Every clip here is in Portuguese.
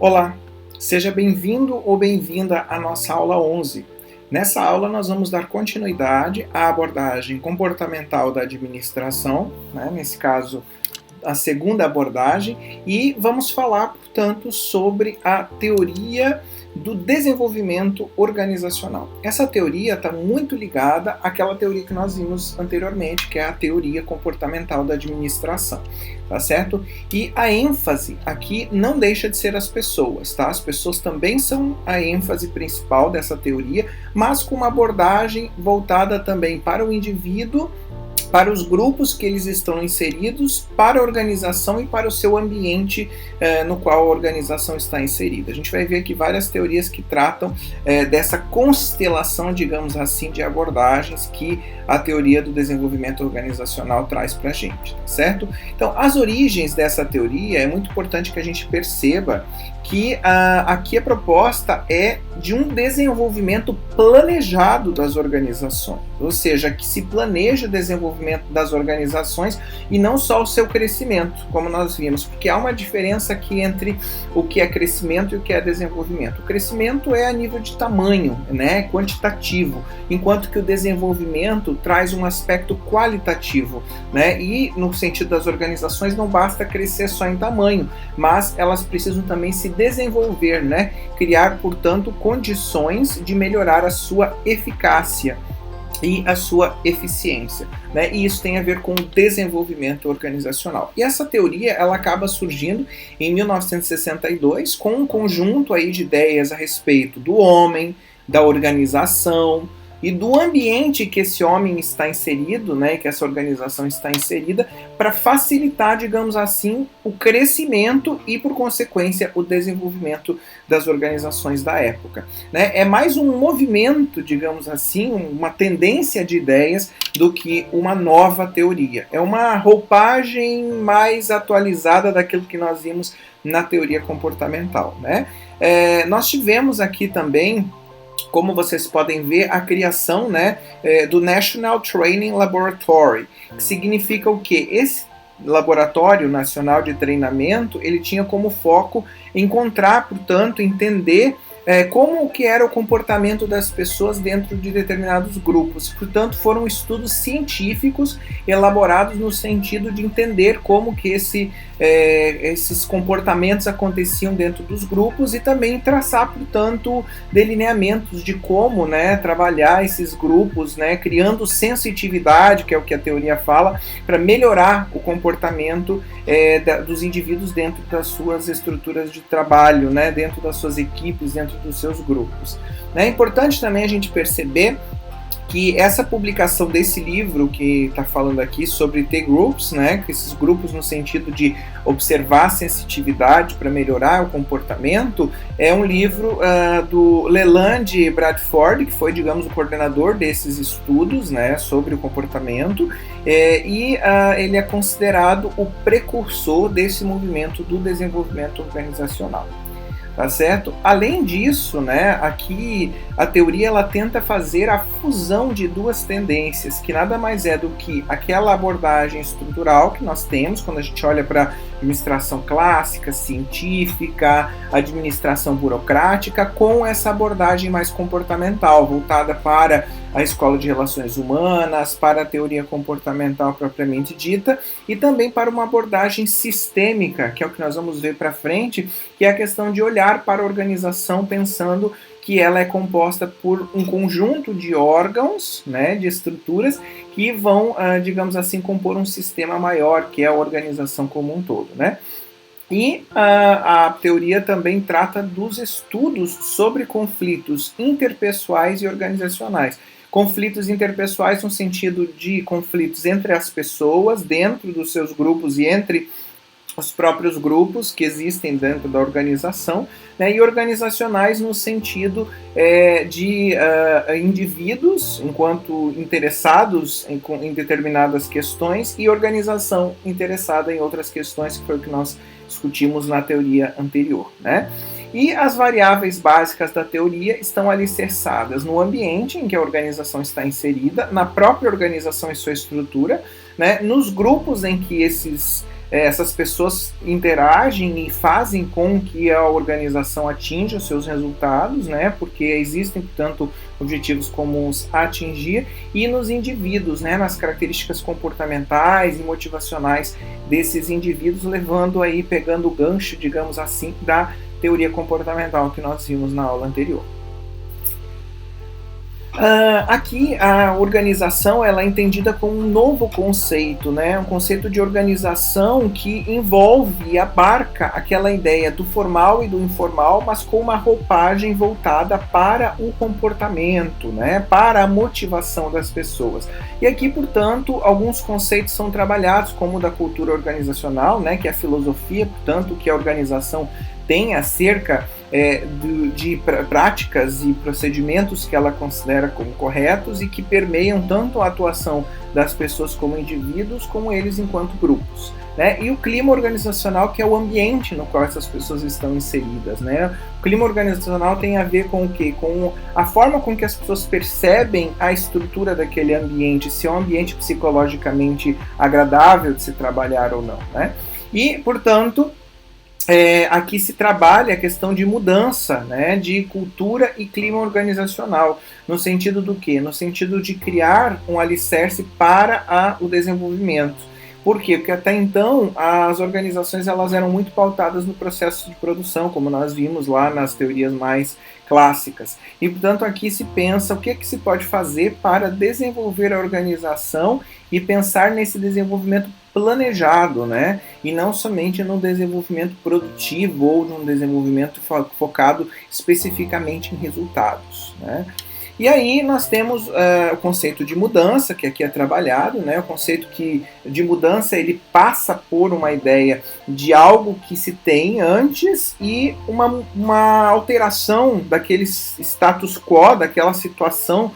Olá, seja bem-vindo ou bem-vinda à nossa aula 11. Nessa aula nós vamos dar continuidade à abordagem comportamental da administração, nesse caso a segunda abordagem, e vamos falar, portanto, sobre a teoria do desenvolvimento organizacional. Essa teoria está muito ligada àquela teoria que nós vimos anteriormente, que é a teoria comportamental da administração, tá certo? E a ênfase aqui não deixa de ser as pessoas, tá? As pessoas também são a ênfase principal dessa teoria, mas com uma abordagem voltada também para o indivíduo, para os grupos que eles estão inseridos, para a organização e para o seu ambiente no qual a organização está inserida. A gente vai ver aqui várias teorias que tratam dessa constelação, digamos assim, de abordagens que a teoria do desenvolvimento organizacional traz para a gente, tá certo? Então, as origens dessa teoria, é muito importante que a gente perceba que aqui a proposta é de um desenvolvimento planejado das organizações, ou seja, que se planeja o desenvolvimento das organizações e não só o seu crescimento, como nós vimos, porque há uma diferença aqui entre o que é crescimento e o que é desenvolvimento. O crescimento é a nível de tamanho, né, quantitativo, enquanto que o desenvolvimento traz um aspecto qualitativo, né, e no sentido das organizações não basta crescer só em tamanho, mas elas precisam também se desenvolver, né, criar, portanto, condições de melhorar a sua eficácia e a sua eficiência, né? E isso tem a ver com o desenvolvimento organizacional. E essa teoria ela acaba surgindo em 1962 com um conjunto aí de ideias a respeito do homem, da organização e do ambiente que esse homem está inserido, né, que essa organização está inserida, para facilitar, digamos assim, o crescimento e, por consequência, o desenvolvimento das organizações da época, né? É mais um movimento, digamos assim, uma tendência de ideias do que uma nova teoria. É uma roupagem mais atualizada daquilo que nós vimos na teoria comportamental, né? Nós tivemos aqui também, como vocês podem ver, a criação, né, do National Training Laboratory, que significa o quê? Esse Laboratório Nacional de Treinamento, ele tinha como foco encontrar, portanto, entender como que era o comportamento das pessoas dentro de determinados grupos. Portanto, foram estudos científicos elaborados no sentido de entender como que esses comportamentos aconteciam dentro dos grupos e também traçar, portanto, delineamentos de como, né, trabalhar esses grupos, né, criando sensitividade, que é o que a teoria fala, para melhorar o comportamento dos indivíduos dentro das suas estruturas de trabalho, né, dentro das suas equipes, dentro dos seus grupos. É importante também a gente perceber que essa publicação desse livro que está falando aqui sobre T-Groups, né, esses grupos no sentido de observar a sensitividade para melhorar o comportamento, é um livro do Leland Bradford, que foi, digamos, o coordenador desses estudos, né, sobre o comportamento, e ele é considerado o precursor desse movimento do desenvolvimento organizacional. Tá certo? Além disso, né, aqui a teoria ela tenta fazer a fusão de duas tendências, que nada mais é do que aquela abordagem estrutural que nós temos quando a gente olha para administração clássica, científica, administração burocrática, com essa abordagem mais comportamental, voltada para a escola de relações humanas, para a teoria comportamental propriamente dita, e também para uma abordagem sistêmica, que é o que nós vamos ver para frente, que é a questão de olhar para a organização pensando que ela é composta por um conjunto de órgãos, né, de estruturas, que vão, digamos assim, compor um sistema maior, que é a organização como um todo, né? E a teoria também trata dos estudos sobre conflitos interpessoais e organizacionais. Conflitos interpessoais no sentido de conflitos entre as pessoas, dentro dos seus grupos e entre os próprios grupos que existem dentro da organização, né, e organizacionais no sentido de indivíduos enquanto interessados em determinadas questões e organização interessada em outras questões, que foi o que nós discutimos na teoria anterior, né? E as variáveis básicas da teoria estão alicerçadas no ambiente em que a organização está inserida, na própria organização e sua estrutura, né, nos grupos em que esses essas pessoas interagem e fazem com que a organização atinja os seus resultados, né? Porque existem, portanto, objetivos comuns a atingir, e nos indivíduos, né? Nas características comportamentais e motivacionais desses indivíduos, levando aí, pegando o gancho, digamos assim, da teoria comportamental que nós vimos na aula anterior. Aqui a organização ela é entendida como um novo conceito, né? Um conceito de organização que envolve e abarca aquela ideia do formal e do informal, mas com uma roupagem voltada para o comportamento, né? Para a motivação das pessoas. E aqui, portanto, alguns conceitos são trabalhados, como o da cultura organizacional, né? Que é a filosofia, portanto, que a organização tem acerca de práticas e procedimentos que ela considera como corretos e que permeiam tanto a atuação das pessoas como indivíduos, como eles enquanto grupos, né? E o clima organizacional, que é o ambiente no qual essas pessoas estão inseridas, né? O clima organizacional tem a ver com o quê? Com a forma com que as pessoas percebem a estrutura daquele ambiente, se é um ambiente psicologicamente agradável de se trabalhar ou não, né? E, portanto, aqui se trabalha a questão de mudança, né, de cultura e clima organizacional, no sentido do quê? No sentido de criar um alicerce para o desenvolvimento. Por quê? Porque até então as organizações elas eram muito pautadas no processo de produção, como nós vimos lá nas teorias mais clássicas. E, portanto, aqui se pensa o que se pode fazer para desenvolver a organização e pensar nesse desenvolvimento planejado, né? E não somente no desenvolvimento produtivo ou num desenvolvimento focado especificamente em resultados, né? E aí nós temos o conceito de mudança, que aqui é trabalhado, né? O conceito de mudança ele passa por uma ideia de algo que se tem antes e uma alteração daquele status quo, daquela situação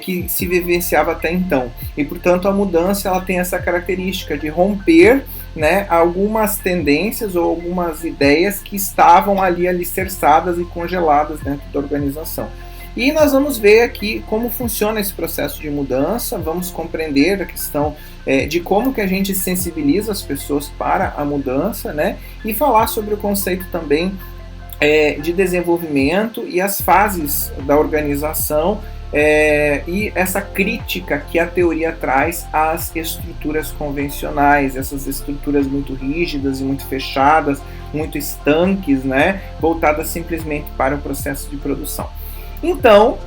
que se vivenciava até então. E, portanto, a mudança ela tem essa característica de romper, né, algumas tendências ou algumas ideias que estavam ali alicerçadas e congeladas dentro da organização. E nós vamos ver aqui como funciona esse processo de mudança, vamos compreender a questão de como que a gente sensibiliza as pessoas para a mudança, né, e falar sobre o conceito também de desenvolvimento e as fases da organização e essa crítica que a teoria traz às estruturas convencionais, essas estruturas muito rígidas e muito fechadas, muito estanques, né, voltadas simplesmente para o processo de produção. Então,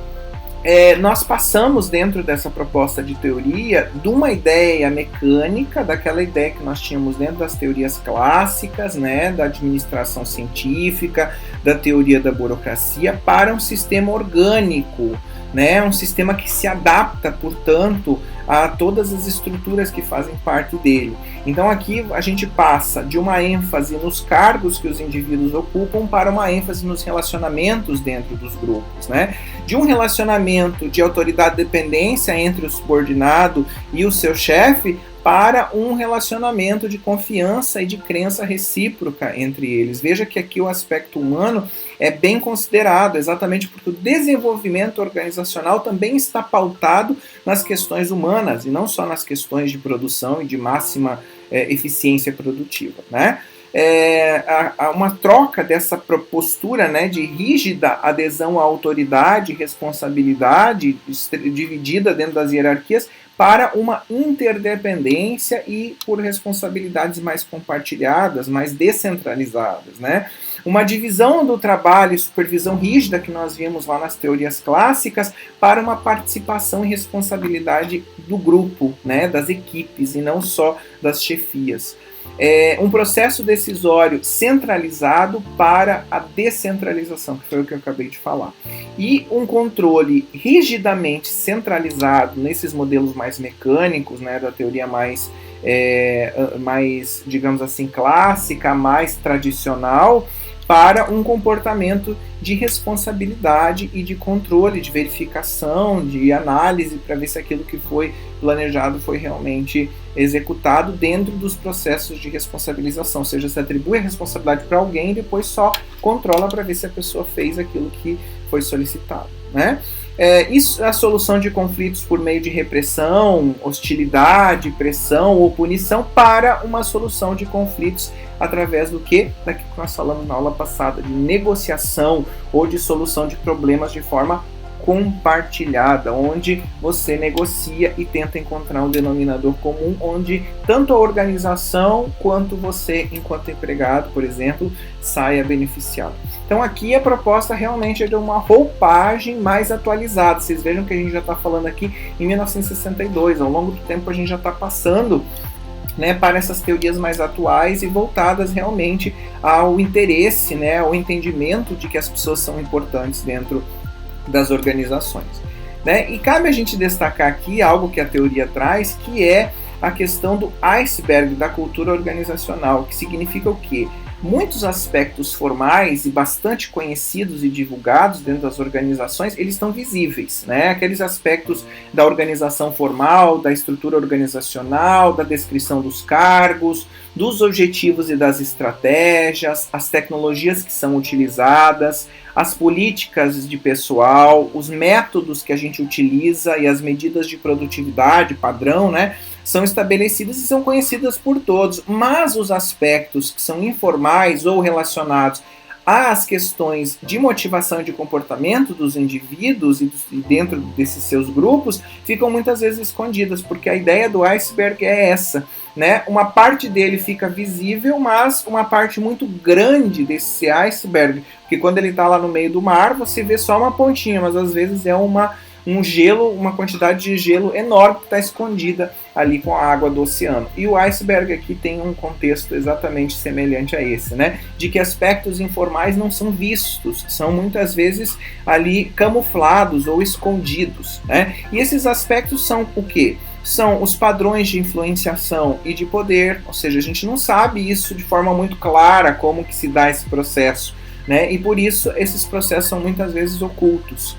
nós passamos dentro dessa proposta de teoria de uma ideia mecânica, daquela ideia que nós tínhamos dentro das teorias clássicas, né, da administração científica, da teoria da burocracia, para um sistema orgânico, né, um sistema que se adapta, portanto, a todas as estruturas que fazem parte dele. Então aqui a gente passa de uma ênfase nos cargos que os indivíduos ocupam para uma ênfase nos relacionamentos dentro dos grupos, né? De um relacionamento de autoridade-dependência entre o subordinado e o seu chefe para um relacionamento de confiança e de crença recíproca entre eles. Veja que aqui o aspecto humano é bem considerado, exatamente porque o desenvolvimento organizacional também está pautado nas questões humanas e não só nas questões de produção e de máxima eficiência produtiva, né? Uma troca dessa postura, né, de rígida adesão à autoridade, responsabilidade dividida dentro das hierarquias para uma interdependência e por responsabilidades mais compartilhadas, mais descentralizadas, né? Uma divisão do trabalho e supervisão rígida que nós vimos lá nas teorias clássicas para uma participação e responsabilidade do grupo, né, das equipes e não só das chefias. Um processo decisório centralizado para a descentralização, que foi o que eu acabei de falar. E um controle rigidamente centralizado nesses modelos mais mecânicos, né, da teoria mais, digamos assim, clássica, mais tradicional, para um comportamento de responsabilidade e de controle, de verificação, de análise, para ver se aquilo que foi planejado foi realmente executado dentro dos processos de responsabilização, ou seja, se atribui a responsabilidade para alguém e depois só controla para ver se a pessoa fez aquilo que foi solicitado, né? Isso é a solução de conflitos por meio de repressão, hostilidade, pressão ou punição para uma solução de conflitos através do que? Daquilo que nós falamos na aula passada, de negociação ou de solução de problemas de forma compartilhada, onde você negocia e tenta encontrar um denominador comum, onde tanto a organização quanto você, enquanto empregado, por exemplo, saia beneficiado. Então aqui a proposta realmente é de uma roupagem mais atualizada. Vocês vejam que a gente já está falando aqui em 1962, ao longo do tempo a gente já está passando para essas teorias mais atuais e voltadas realmente ao interesse, ao entendimento de que as pessoas são importantes dentro das organizações. E cabe a gente destacar aqui algo que a teoria traz, que é a questão do iceberg da cultura organizacional, que significa o quê? Muitos aspectos formais e bastante conhecidos e divulgados dentro das organizações, eles estão visíveis, Aqueles aspectos da organização formal, da estrutura organizacional, da descrição dos cargos, dos objetivos e das estratégias, as tecnologias que são utilizadas, as políticas de pessoal, os métodos que a gente utiliza e as medidas de produtividade padrão, são estabelecidas e são conhecidas por todos, mas os aspectos que são informais ou relacionados às questões de motivação e de comportamento dos indivíduos e dentro desses seus grupos ficam muitas vezes escondidas, porque a ideia do iceberg é essa, Uma parte dele fica visível, mas uma parte muito grande desse iceberg, porque quando ele está lá no meio do mar, você vê só uma pontinha, mas às vezes é um gelo, uma quantidade de gelo enorme que está escondida ali com a água do oceano. E o iceberg aqui tem um contexto exatamente semelhante a esse, De que aspectos informais não são vistos, são muitas vezes ali camuflados ou escondidos, E esses aspectos são o quê? São os padrões de influenciação e de poder, ou seja, a gente não sabe isso de forma muito clara, como que se dá esse processo, E por isso esses processos são muitas vezes ocultos.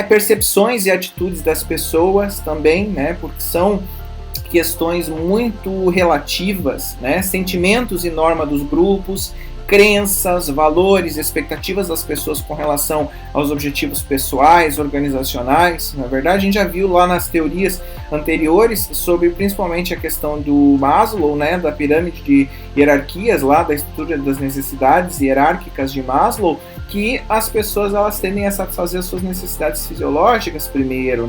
Percepções e atitudes das pessoas também, porque são questões muito relativas, sentimentos e norma dos grupos, crenças, valores, expectativas das pessoas com relação aos objetivos pessoais, organizacionais. Na verdade, a gente já viu lá nas teorias anteriores sobre principalmente a questão do Maslow, da pirâmide de hierarquias, lá da estrutura das necessidades hierárquicas de Maslow, que as pessoas elas tendem a satisfazer as suas necessidades fisiológicas primeiro,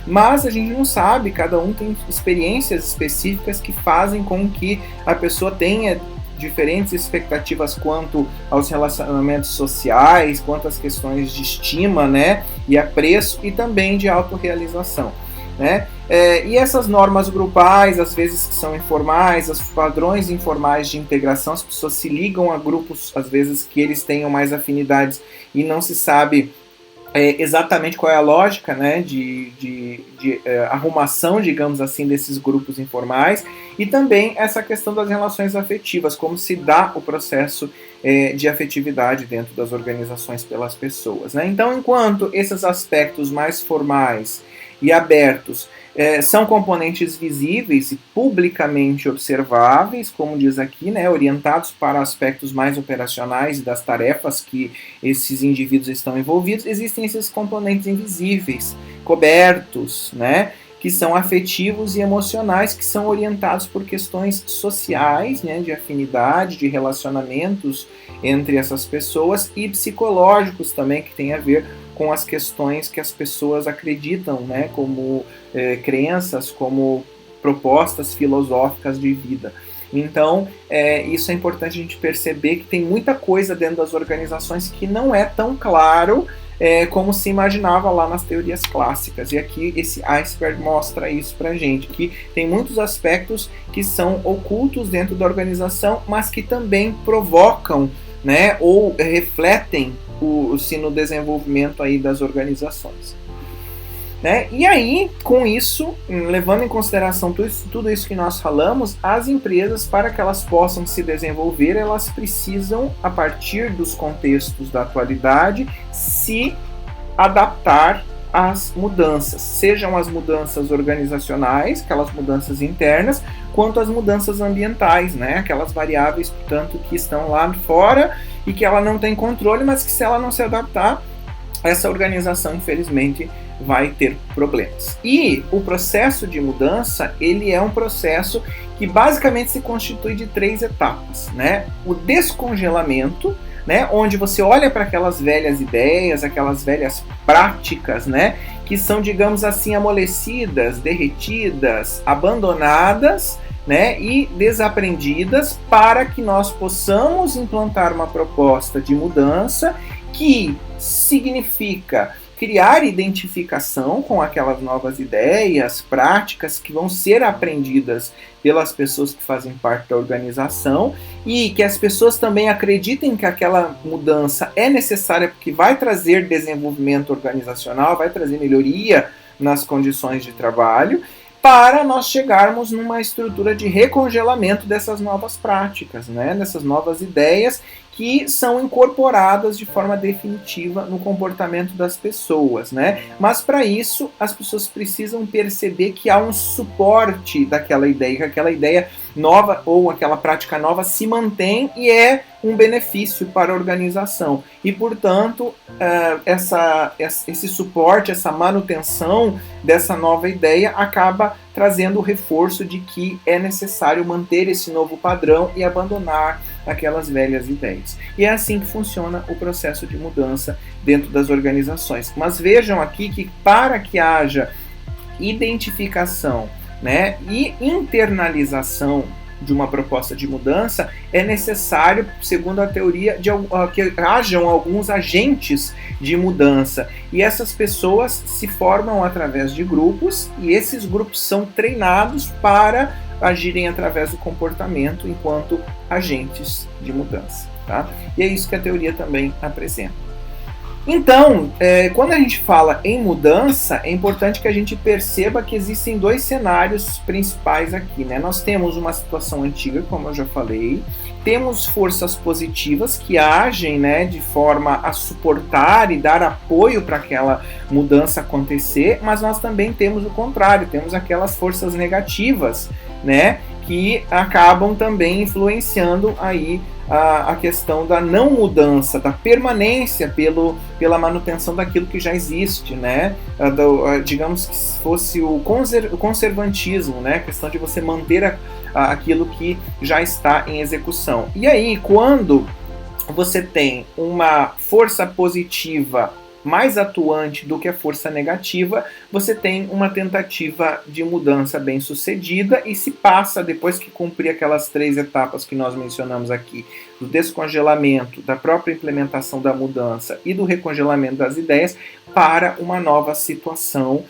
Mas a gente não sabe, cada um tem experiências específicas que fazem com que a pessoa tenha diferentes expectativas quanto aos relacionamentos sociais, quanto às questões de estima, e apreço e também de autorrealização, E essas normas grupais, às vezes que são informais, os padrões informais de integração, as pessoas se ligam a grupos, às vezes que eles tenham mais afinidades e não se sabe exatamente qual é a lógica, de arrumação, digamos assim, desses grupos informais, e também essa questão das relações afetivas, como se dá o processo de afetividade dentro das organizações pelas pessoas. Então, enquanto esses aspectos mais formais e abertos são componentes visíveis e publicamente observáveis, como diz aqui, orientados para aspectos mais operacionais e das tarefas que esses indivíduos estão envolvidos, existem esses componentes invisíveis, cobertos, que são afetivos e emocionais, que são orientados por questões sociais, de afinidade, de relacionamentos entre essas pessoas, e psicológicos também, que tem a ver com as questões que as pessoas acreditam, como crenças, como propostas filosóficas de vida. Então, isso é importante a gente perceber que tem muita coisa dentro das organizações que não é tão claro como se imaginava lá nas teorias clássicas. E aqui esse iceberg mostra isso pra gente, que tem muitos aspectos que são ocultos dentro da organização, mas que também provocam, ou refletem no desenvolvimento aí das organizações. E aí, com isso, levando em consideração tudo isso que nós falamos, as empresas, para que elas possam se desenvolver, elas precisam, a partir dos contextos da atualidade, se adaptar às mudanças, sejam as mudanças organizacionais, aquelas mudanças internas, quanto as mudanças ambientais, aquelas variáveis, portanto, que estão lá fora e que ela não tem controle, mas que se ela não se adaptar, essa organização, infelizmente, vai ter problemas. E o processo de mudança, ele é um processo que basicamente se constitui de 3 etapas, né? O descongelamento, né? Onde você olha para aquelas velhas ideias, aquelas velhas práticas, né? Que são, digamos assim, amolecidas, derretidas, abandonadas, né, e desaprendidas, para que nós possamos implantar uma proposta de mudança que significa criar identificação com aquelas novas ideias, práticas que vão ser aprendidas pelas pessoas que fazem parte da organização, e que as pessoas também acreditem que aquela mudança é necessária porque vai trazer desenvolvimento organizacional, vai trazer melhoria nas condições de trabalho, para nós chegarmos numa estrutura de recongelamento dessas novas práticas, né? Dessas novas ideias que são incorporadas de forma definitiva no comportamento das pessoas, né? Mas para isso as pessoas precisam perceber que há um suporte daquela ideia, que aquela ideia nova ou aquela prática nova se mantém e é um benefício para a organização. E, portanto, esse suporte, essa manutenção dessa nova ideia acaba trazendo o reforço de que é necessário manter esse novo padrão e abandonar aquelas velhas ideias. E é assim que funciona o processo de mudança dentro das organizações. Mas vejam aqui que para que haja identificação, né, e internalização de uma proposta de mudança, é necessário, segundo a teoria, que hajam alguns agentes de mudança. E essas pessoas se formam através de grupos, e esses grupos são treinados para agirem através do comportamento enquanto agentes de mudança. Tá? E é isso que a teoria também apresenta. Então, quando a gente fala em mudança, é importante que a gente perceba que existem 2 cenários principais aqui, né? Nós temos uma situação antiga, como eu já falei, temos forças positivas que agem, né, de forma a suportar e dar apoio para aquela mudança acontecer, mas nós também temos o contrário, temos aquelas forças negativas, né, que acabam também influenciando aí a questão da não mudança, da permanência pela manutenção daquilo que já existe, né? Digamos que fosse o conservantismo, né? A questão de você manter aquilo que já está em execução. E aí, quando você tem uma força positiva mais atuante do que a força negativa, você tem uma tentativa de mudança bem sucedida e se passa, depois que cumprir aquelas 3 etapas que nós mencionamos aqui, do descongelamento, da própria implementação da mudança e do recongelamento das ideias, para uma nova situação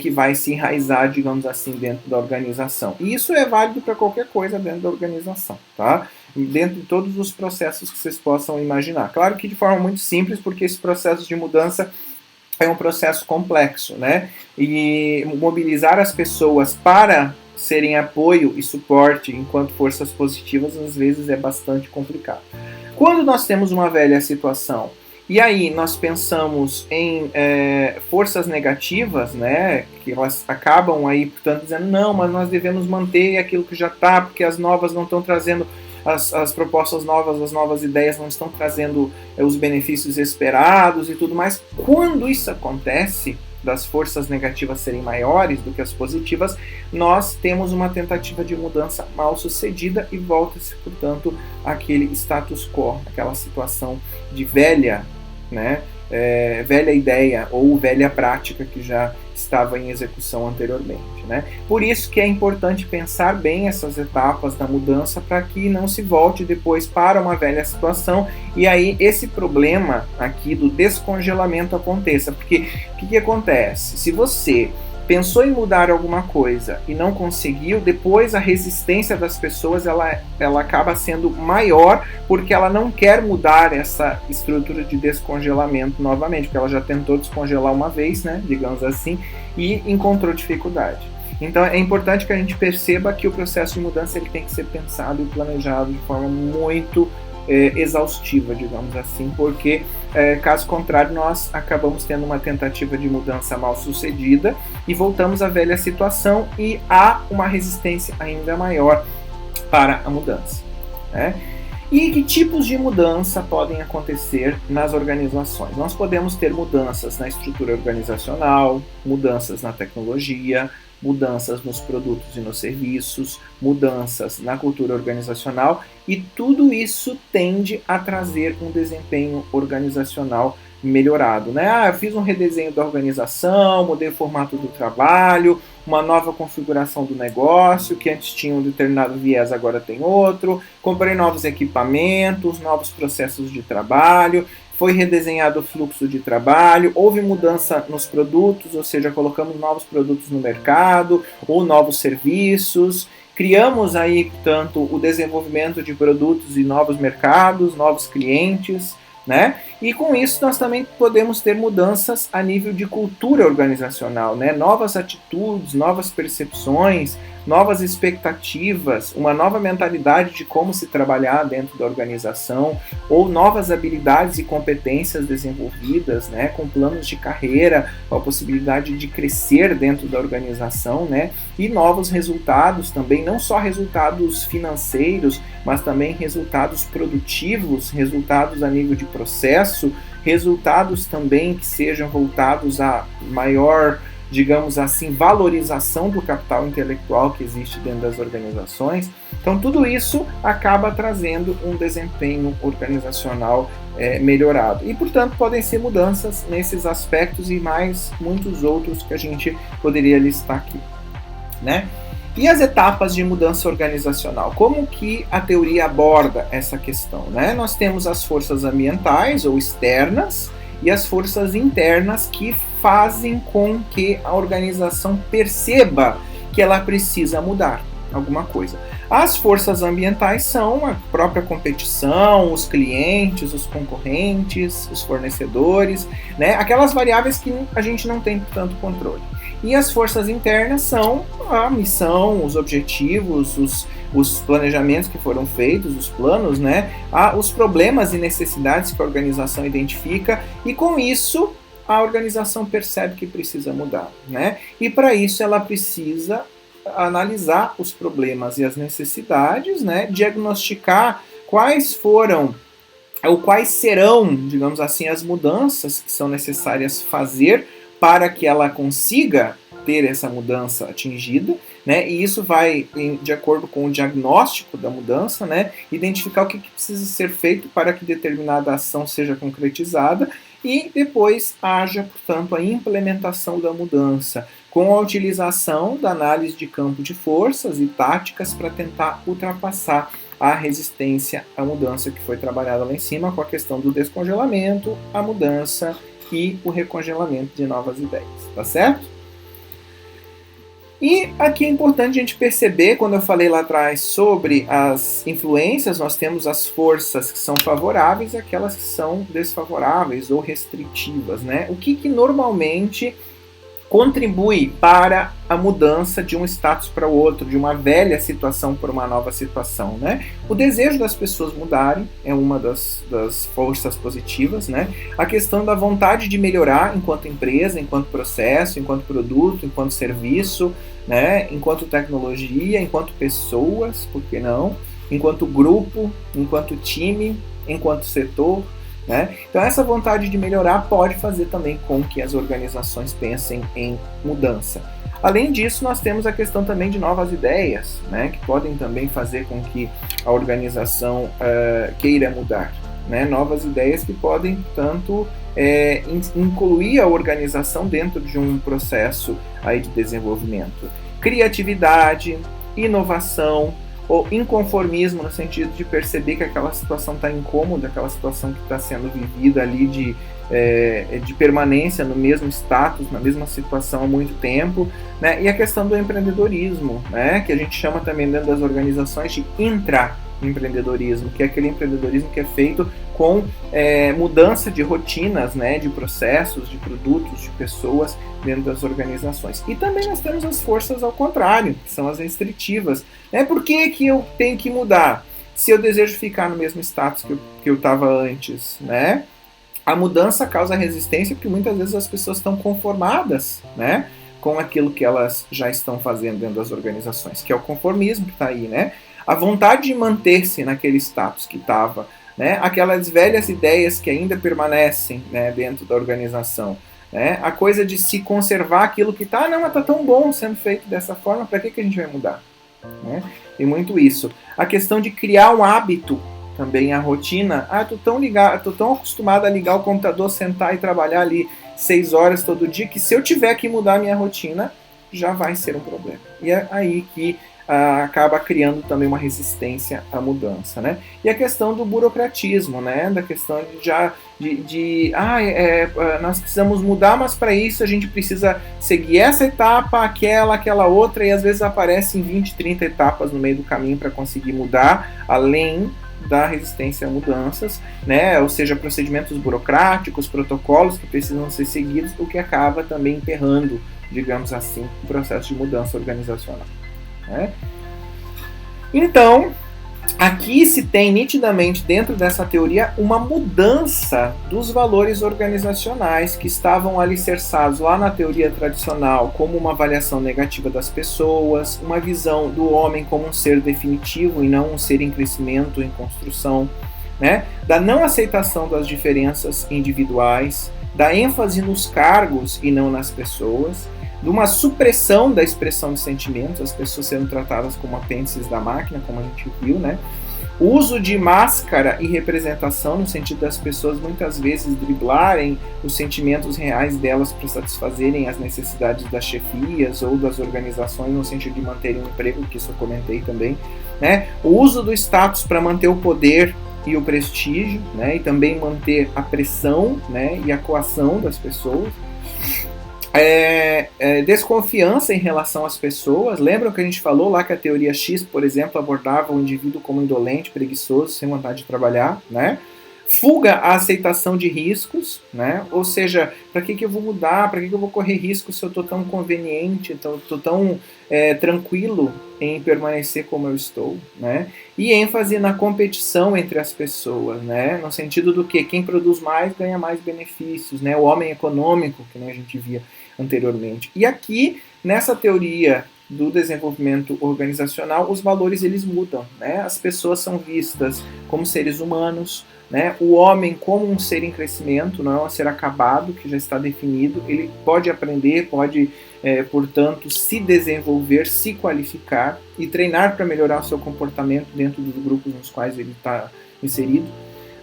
que vai se enraizar, digamos assim, dentro da organização. E isso é válido para qualquer coisa dentro da organização, tá? Dentro de todos os processos que vocês possam imaginar. Claro que de forma muito simples, porque esse processo de mudança é um processo complexo, né? E mobilizar as pessoas para serem apoio e suporte enquanto forças positivas, às vezes é bastante complicado. Quando nós temos uma velha situação, e aí nós pensamos em forças negativas, né, que elas acabam aí, portanto, dizendo, não, mas nós devemos manter aquilo que já está, porque as novas não estão trazendo, as propostas novas, as novas ideias não estão trazendo os benefícios esperados e tudo mais. Quando isso acontece, das forças negativas serem maiores do que as positivas, nós temos uma tentativa de mudança mal sucedida e volta-se, portanto, àquele status quo, aquela situação de velha, né, velha ideia ou velha prática que já estava em execução anteriormente, né? Por isso que é importante pensar bem essas etapas da mudança para que não se volte depois para uma velha situação e aí esse problema aqui do descongelamento aconteça, porque o que acontece? Se você pensou em mudar alguma coisa e não conseguiu, depois a resistência das pessoas ela acaba sendo maior porque ela não quer mudar essa estrutura de descongelamento novamente, porque ela já tentou descongelar uma vez, né, digamos assim, e encontrou dificuldade. Então é importante que a gente perceba que o processo de mudança ele tem que ser pensado e planejado de forma muito exaustiva, digamos assim, porque caso contrário nós acabamos tendo uma tentativa de mudança mal sucedida e voltamos à velha situação e há uma resistência ainda maior para a mudança, né? E que tipos de mudança podem acontecer nas organizações? Nós podemos ter mudanças na estrutura organizacional, mudanças na tecnologia, mudanças nos produtos e nos serviços, mudanças na cultura organizacional, e tudo isso tende a trazer um desempenho organizacional melhorado, né? Eu fiz um redesenho da organização, mudei o formato do trabalho, uma nova configuração do negócio, que antes tinha um determinado viés, agora tem outro, comprei novos equipamentos, novos processos de trabalho, foi redesenhado o fluxo de trabalho, houve mudança nos produtos, ou seja, colocamos novos produtos no mercado, ou novos serviços, criamos aí, tanto o desenvolvimento de produtos e novos mercados, novos clientes, né? E com isso nós também podemos ter mudanças a nível de cultura organizacional, né? Novas atitudes, novas percepções, novas expectativas, uma nova mentalidade de como se trabalhar dentro da organização, ou novas habilidades e competências desenvolvidas, né? Com planos de carreira, com a possibilidade de crescer dentro da organização, né? E novos resultados também, não só resultados financeiros, mas também resultados produtivos, resultados a nível de processo, resultados também que sejam voltados a maior, digamos assim, valorização do capital intelectual que existe dentro das organizações. Então, tudo isso acaba trazendo um desempenho organizacional melhorado. E, portanto, podem ser mudanças nesses aspectos e mais muitos outros que a gente poderia listar aqui, né? E as etapas de mudança organizacional? Como que a teoria aborda essa questão, né? Nós temos as forças ambientais ou externas e as forças internas que fazem com que a organização perceba que ela precisa mudar alguma coisa. As forças ambientais são a própria competição, os clientes, os concorrentes, os fornecedores, né? Aquelas variáveis que a gente não tem tanto controle. E as forças internas são a missão, os objetivos, os planejamentos que foram feitos, os planos, né? Os problemas e necessidades que a organização identifica, e com isso a organização percebe que precisa mudar, né? E para isso ela precisa analisar os problemas e as necessidades, né? Diagnosticar quais foram ou quais serão, digamos assim, as mudanças que são necessárias fazer para que ela consiga ter essa mudança atingida, né? E isso vai de acordo com o diagnóstico da mudança, né? Identificar o que precisa ser feito para que determinada ação seja concretizada e depois haja, portanto, a implementação da mudança, com a utilização da análise de campo de forças e táticas para tentar ultrapassar a resistência à mudança que foi trabalhada lá em cima, com a questão do descongelamento, a mudança e o recongelamento de novas ideias, tá certo? E aqui é importante a gente perceber, quando eu falei lá atrás sobre as influências, nós temos as forças que são favoráveis e aquelas que são desfavoráveis ou restritivas, né? O que normalmente contribui para a mudança de um status para o outro, de uma velha situação para uma nova situação, né? O desejo das pessoas mudarem é uma das forças positivas, né? A questão da vontade de melhorar enquanto empresa, enquanto processo, enquanto produto, enquanto serviço, né? Enquanto tecnologia, enquanto pessoas, por que não? Enquanto grupo, enquanto time, enquanto setor, né? Então essa vontade de melhorar pode fazer também com que as organizações pensem em mudança. Além disso, nós temos a questão também de novas ideias, né? Que podem também fazer com que a organização queira mudar, né? Novas ideias que podem tanto incluir a organização dentro de um processo aí de desenvolvimento. Criatividade, inovação, ou inconformismo no sentido de perceber que aquela situação está incômoda, aquela situação que está sendo vivida ali de permanência no mesmo status, na mesma situação há muito tempo, né? E a questão do empreendedorismo, né? Que a gente chama também dentro das organizações de intraempreendedorismo, que é aquele empreendedorismo que é feito com mudança de rotinas, né? De processos, de produtos, de pessoas dentro das organizações. E também nós temos as forças ao contrário, que são as restritivas. Por que eu tenho que mudar? Se eu desejo ficar no mesmo status que eu estava antes, né? A mudança causa resistência porque muitas vezes as pessoas estão conformadas, né? Com aquilo que elas já estão fazendo dentro das organizações, que é o conformismo que está aí, né? a vontade de manter-se naquele status que estava, né? Aquelas velhas ideias que ainda permanecem, né, dentro da organização. Né? A coisa de se conservar aquilo que está, não, mas está tão bom sendo feito dessa forma, para que a gente vai mudar? Né? Tem muito isso. A questão de criar um hábito, também a rotina. Tô tão acostumado a ligar o computador, sentar e trabalhar ali 6 horas todo dia, que se eu tiver que mudar a minha rotina, já vai ser um problema. E é aí que acaba criando também uma resistência à mudança, né? E a questão do burocratismo, né? Da questão nós precisamos mudar, mas para isso a gente precisa seguir essa etapa, aquela outra, e às vezes aparecem 20, 30 etapas no meio do caminho para conseguir mudar, além da resistência a mudanças, né? Ou seja, procedimentos burocráticos, protocolos que precisam ser seguidos, o que acaba também emperrando, digamos assim, o processo de mudança organizacional. Né? Então, aqui se tem nitidamente dentro dessa teoria uma mudança dos valores organizacionais que estavam alicerçados lá na teoria tradicional como uma avaliação negativa das pessoas, uma visão do homem como um ser definitivo e não um ser em crescimento, em construção, né? Da não aceitação das diferenças individuais, da ênfase nos cargos e não nas pessoas, de uma supressão da expressão de sentimentos, as pessoas sendo tratadas como apêndices da máquina, como a gente viu, né? O uso de máscara e representação, no sentido das pessoas muitas vezes driblarem os sentimentos reais delas para satisfazerem as necessidades das chefias ou das organizações, no sentido de manterem um emprego, que isso eu comentei também, né? O uso do status para manter o poder e o prestígio, né? E também manter a pressão, né? E a coação das pessoas. Desconfiança em relação às pessoas. Lembram que a gente falou lá que a teoria X, por exemplo, abordava o indivíduo como indolente, preguiçoso, sem vontade de trabalhar, né? Fuga à aceitação de riscos, né? Ou seja, para que eu vou mudar? Para que eu vou correr risco se eu estou tão conveniente, estou tão tranquilo em permanecer como eu estou, né? E ênfase na competição entre as pessoas, né? No sentido do que quem produz mais ganha mais benefícios, né? O homem econômico, que nem a gente via anteriormente. E aqui, nessa teoria do desenvolvimento organizacional, os valores eles mudam, né? As pessoas são vistas como seres humanos, né? O homem como um ser em crescimento, não é um ser acabado, que já está definido, ele pode aprender, pode, portanto, se desenvolver, se qualificar e treinar para melhorar o seu comportamento dentro dos grupos nos quais ele está inserido.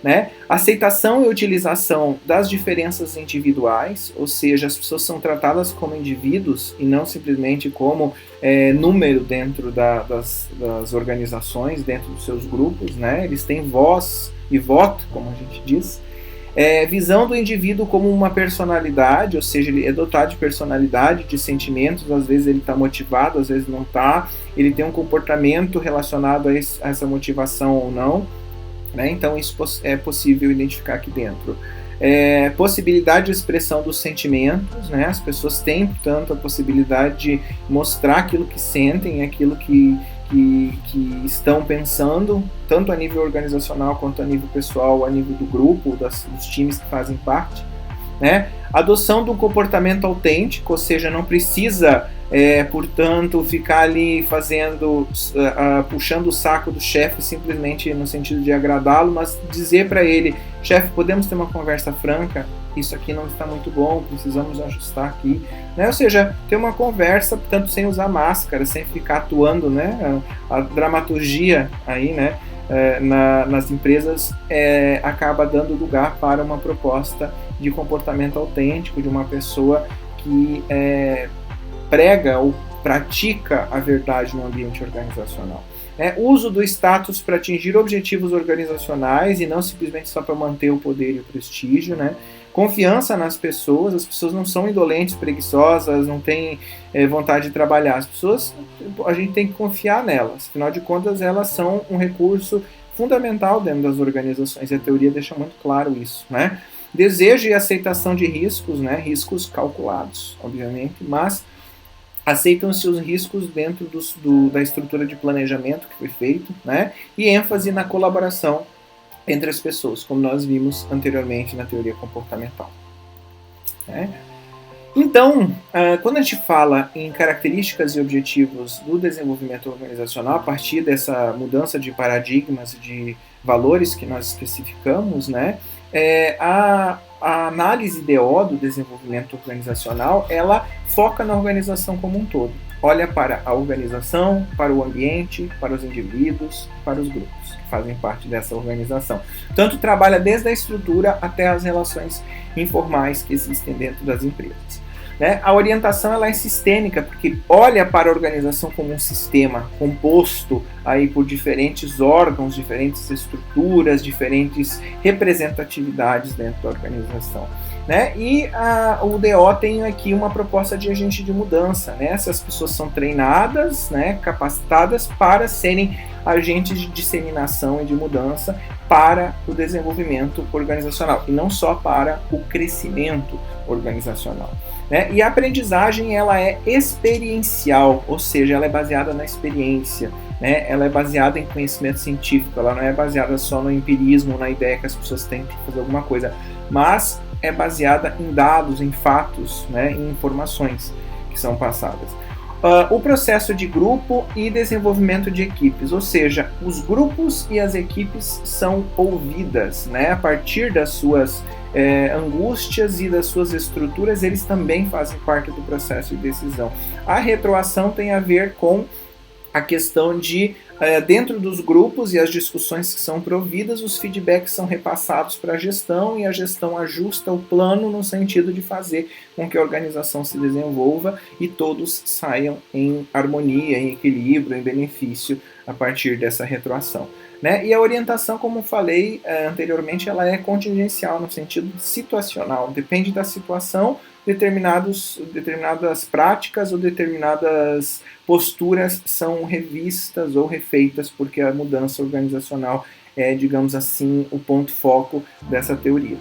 Né? Aceitação e utilização das diferenças individuais, ou seja, as pessoas são tratadas como indivíduos e não simplesmente como número dentro das organizações, dentro dos seus grupos, né? Eles têm voz e voto, como a gente diz. Visão do indivíduo como uma personalidade, ou seja, ele é dotado de personalidade, de sentimentos, às vezes ele está motivado, às vezes não está, ele tem um comportamento relacionado a essa motivação ou não. Né? Então isso é possível identificar aqui dentro. Possibilidade de expressão dos sentimentos, né? As pessoas têm, portanto, a possibilidade de mostrar aquilo que sentem, aquilo que estão pensando, tanto a nível organizacional quanto a nível pessoal, a nível do grupo, dos times que fazem parte. Né? Adoção de um comportamento autêntico, ou seja, não precisa, portanto, ficar ali puxando o saco do chefe simplesmente no sentido de agradá-lo, mas dizer para ele: chefe, podemos ter uma conversa franca? Isso aqui não está muito bom, precisamos ajustar aqui. Né? Ou seja, ter uma conversa, portanto, sem usar máscara, sem ficar atuando, né? A dramaturgia aí, né? Nas empresas acaba dando lugar para uma proposta de comportamento autêntico, de uma pessoa que prega ou pratica a verdade no ambiente organizacional. Uso do status para atingir objetivos organizacionais e não simplesmente só para manter o poder e o prestígio, né? Confiança nas pessoas, as pessoas não são indolentes, preguiçosas, não têm vontade de trabalhar. As pessoas, a gente tem que confiar nelas, afinal de contas elas são um recurso fundamental dentro das organizações, e a teoria deixa muito claro isso, né? Desejo e aceitação de riscos, né? Riscos calculados, obviamente, mas aceitam-se os riscos dentro da estrutura de planejamento que foi feito, né? E ênfase na colaboração entre as pessoas, como nós vimos anteriormente na teoria comportamental. Né? Então, quando a gente fala em características e objetivos do desenvolvimento organizacional, a partir dessa mudança de paradigmas e de valores que nós especificamos, né, a análise DO do desenvolvimento organizacional, ela foca na organização como um todo. Olha para a organização, para o ambiente, para os indivíduos, para os grupos que fazem parte dessa organização. Tanto trabalha desde a estrutura até as relações informais que existem dentro das empresas. Né? A orientação ela é sistêmica, porque olha para a organização como um sistema composto aí por diferentes órgãos, diferentes estruturas, diferentes representatividades dentro da organização. Né? E o DO tem aqui uma proposta de agente de mudança. Né? Essas pessoas são treinadas, né, capacitadas para serem agentes de disseminação e de mudança para o desenvolvimento organizacional, e não só para o crescimento organizacional. Né? E a aprendizagem ela é experiencial, ou seja, ela é baseada na experiência, né? Ela é baseada em conhecimento científico, ela não é baseada só no empirismo, na ideia que as pessoas têm que fazer alguma coisa, mas é baseada em dados, em fatos, né? Em informações que são passadas. O processo de grupo e desenvolvimento de equipes, ou seja, os grupos e as equipes são ouvidas, né? A partir das suas angústias e das suas estruturas, eles também fazem parte do processo de decisão. A retroação tem a ver com a questão de, dentro dos grupos e as discussões que são providas, os feedbacks são repassados para a gestão e a gestão ajusta o plano no sentido de fazer com que a organização se desenvolva e todos saiam em harmonia, em equilíbrio, em benefício a partir dessa retroação. Né? E a orientação, como falei anteriormente, ela é contingencial no sentido situacional, depende da situação, determinadas práticas ou determinadas posturas são revistas ou refeitas, porque a mudança organizacional é, digamos assim, o ponto foco dessa teoria.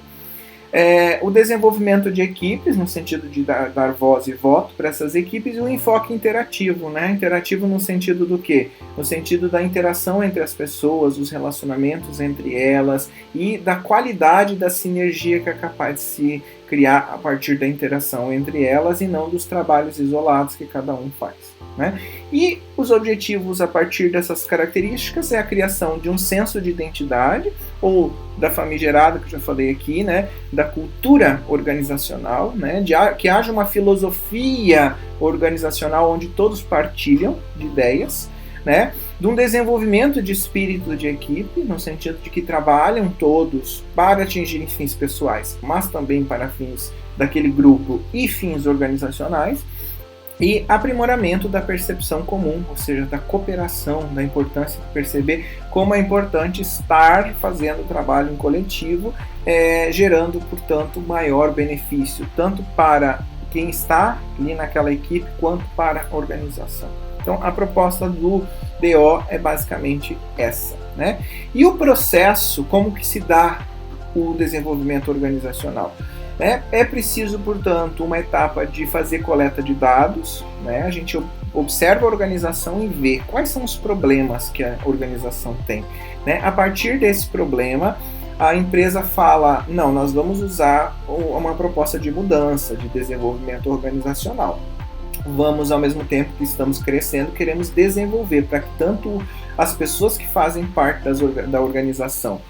O desenvolvimento de equipes, no sentido de dar voz e voto para essas equipes, e o enfoque interativo, né? Interativo no sentido do quê? No sentido da interação entre as pessoas, os relacionamentos entre elas e da qualidade da sinergia que é capaz de se criar a partir da interação entre elas e não dos trabalhos isolados que cada um faz. Né? E os objetivos a partir dessas características é a criação de um senso de identidade, ou da famigerada, que eu já falei aqui, né, da cultura organizacional, né, que haja uma filosofia organizacional onde todos partilham de ideias, né, de um desenvolvimento de espírito de equipe, no sentido de que trabalham todos para atingir fins pessoais, mas também para fins daquele grupo e fins organizacionais, e aprimoramento da percepção comum, ou seja, da cooperação, da importância de perceber como é importante estar fazendo trabalho em coletivo, gerando, portanto, maior benefício, tanto para quem está ali naquela equipe, quanto para a organização. Então, a proposta do DO é basicamente essa. Né? E o processo, como que se dá o desenvolvimento organizacional? É preciso, portanto, uma etapa de fazer coleta de dados, né? A gente observa a organização e vê quais são os problemas que a organização tem. Né? A partir desse problema, a empresa fala, não, nós vamos usar uma proposta de mudança, de desenvolvimento organizacional. Vamos, ao mesmo tempo que estamos crescendo, queremos desenvolver para que tanto as pessoas que fazem parte da organização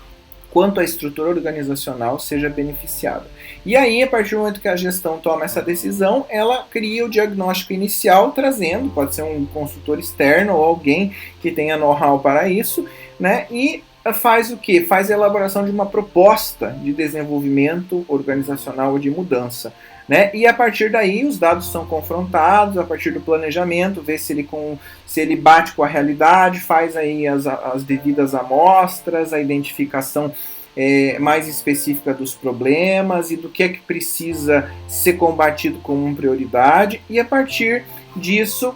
quanto a estrutura organizacional seja beneficiada. E aí, a partir do momento que a gestão toma essa decisão, ela cria o diagnóstico inicial, trazendo, pode ser um consultor externo ou alguém que tenha know-how para isso, né? E faz o quê? Faz a elaboração de uma proposta de desenvolvimento organizacional ou de mudança. Né? E a partir daí os dados são confrontados, a partir do planejamento, vê se ele bate com a realidade, faz aí as devidas amostras, a identificação mais específica dos problemas e do que é que precisa ser combatido como prioridade, e a partir disso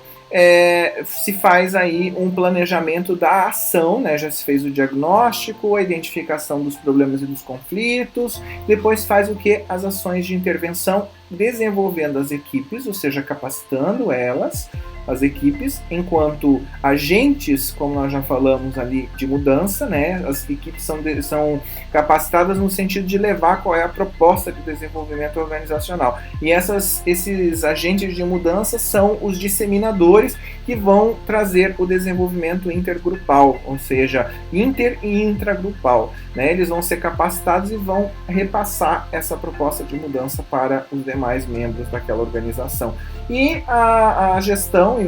se faz aí um planejamento da ação, né? Já se fez o diagnóstico, a identificação dos problemas e dos conflitos, depois faz o que? As ações de intervenção, desenvolvendo as equipes, ou seja, capacitando elas, as equipes enquanto agentes, como nós já falamos ali, de mudança, né? As equipes são capacitadas no sentido de levar qual é a proposta de desenvolvimento organizacional. E esses agentes de mudança são os disseminadores que vão trazer o desenvolvimento intergrupal, ou seja, inter e intragrupal, né? Eles vão ser capacitados e vão repassar essa proposta de mudança para os demais membros daquela organização. E a gestão,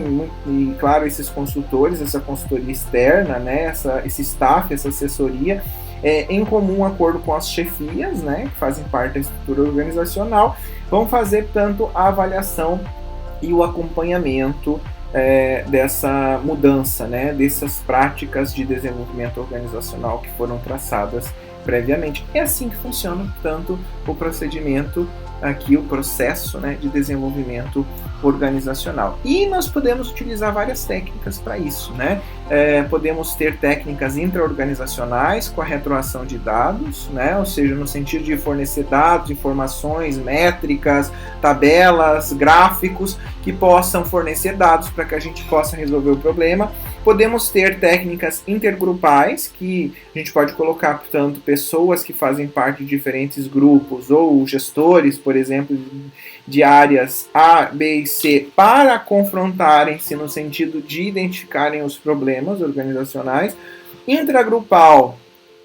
e claro, esses consultores, essa consultoria externa, né, esse staff, essa assessoria, em comum acordo com as chefias, né, que fazem parte da estrutura organizacional, vão fazer tanto a avaliação e o acompanhamento dessa mudança, né, dessas práticas de desenvolvimento organizacional que foram traçadas previamente. É assim que funciona tanto o procedimento aqui, o processo, né, de desenvolvimento organizacional. E nós podemos utilizar várias técnicas para isso, né? Podemos ter técnicas intra-organizacionais com a retroação de dados, né? Ou seja, no sentido de fornecer dados, informações, métricas, tabelas, gráficos que possam fornecer dados para que a gente possa resolver o problema. Podemos ter técnicas intergrupais, que a gente pode colocar, portanto, pessoas que fazem parte de diferentes grupos, ou gestores, por exemplo, de áreas A, B e C, para confrontarem-se no sentido de identificarem os problemas organizacionais. Intragrupal,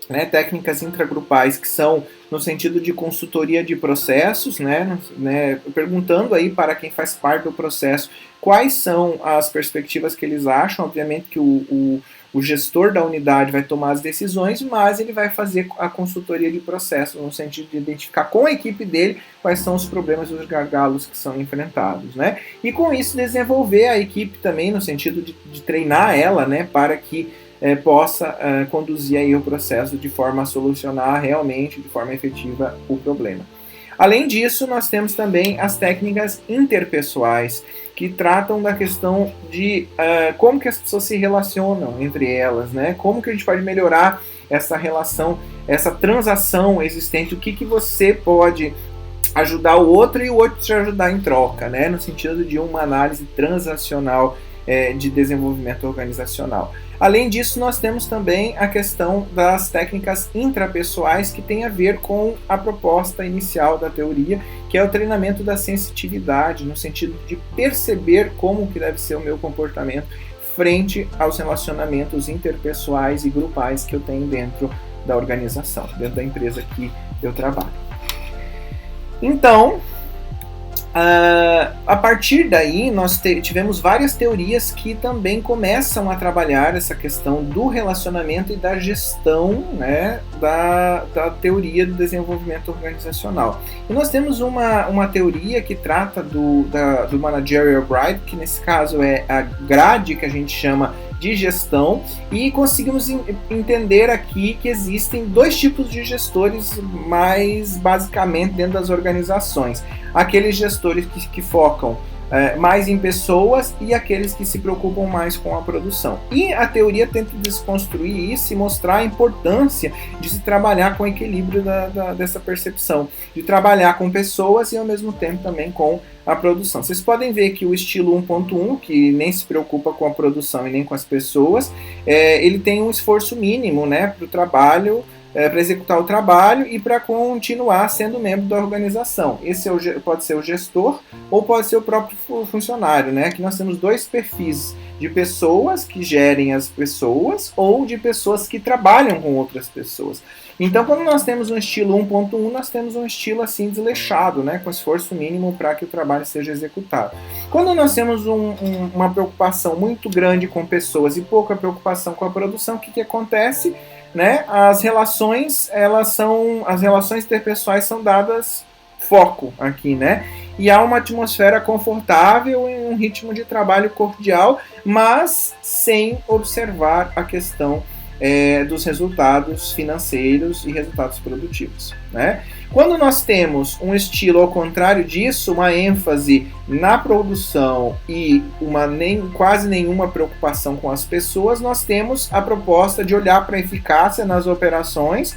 né, técnicas intragrupais que são no sentido de consultoria de processos, né, perguntando aí para quem faz parte do processo quais são as perspectivas que eles acham. Obviamente que o gestor da unidade vai tomar as decisões, mas ele vai fazer a consultoria de processos no sentido de identificar com a equipe dele quais são os problemas e os gargalos que são enfrentados, né? E com isso desenvolver a equipe também no sentido de treinar ela, né, para que possa conduzir aí o processo de forma a solucionar realmente, de forma efetiva, o problema. Além disso, nós temos também as técnicas interpessoais, que tratam da questão de como que as pessoas se relacionam entre elas, né? Como que a gente pode melhorar essa relação, essa transação existente, o que você pode ajudar o outro e o outro te ajudar em troca, né? No sentido de uma análise transacional de desenvolvimento organizacional. Além disso, nós temos também a questão das técnicas intrapessoais, que tem a ver com a proposta inicial da teoria, que é o treinamento da sensitividade, no sentido de perceber como que deve ser o meu comportamento frente aos relacionamentos interpessoais e grupais que eu tenho dentro da organização, dentro da empresa que eu trabalho. Então, a partir daí, nós tivemos várias teorias que também começam a trabalhar essa questão do relacionamento e da gestão, né, da teoria do desenvolvimento organizacional. E nós temos uma teoria que trata do Managerial Bride, que nesse caso é a grade que a gente chama de gestão, e conseguimos entender aqui que existem dois tipos de gestores mais basicamente dentro das organizações. Aqueles gestores que focam mais em pessoas e aqueles que se preocupam mais com a produção. E a teoria tenta desconstruir isso e mostrar a importância de se trabalhar com o equilíbrio dessa percepção, de trabalhar com pessoas e ao mesmo tempo também com a produção. Vocês podem ver que o estilo 1.1, que nem se preocupa com a produção e nem com as pessoas, ele tem um esforço mínimo, né, para o trabalho, para executar o trabalho e para continuar sendo membro da organização. Esse pode ser o gestor ou pode ser o próprio funcionário, né? Aqui nós temos dois perfis de pessoas que gerem as pessoas ou de pessoas que trabalham com outras pessoas. Então, quando nós temos um estilo 1.1, nós temos um estilo assim desleixado, né, com esforço mínimo para que o trabalho seja executado. Quando nós temos uma preocupação muito grande com pessoas e pouca preocupação com a produção, o que acontece? Né? As relações interpessoais são dadas foco aqui, né? E há uma atmosfera confortável e um ritmo de trabalho cordial, mas sem observar a questão dos resultados financeiros e resultados produtivos, né? Quando nós temos um estilo ao contrário disso, uma ênfase na produção e quase nenhuma preocupação com as pessoas, nós temos a proposta de olhar para a eficácia nas operações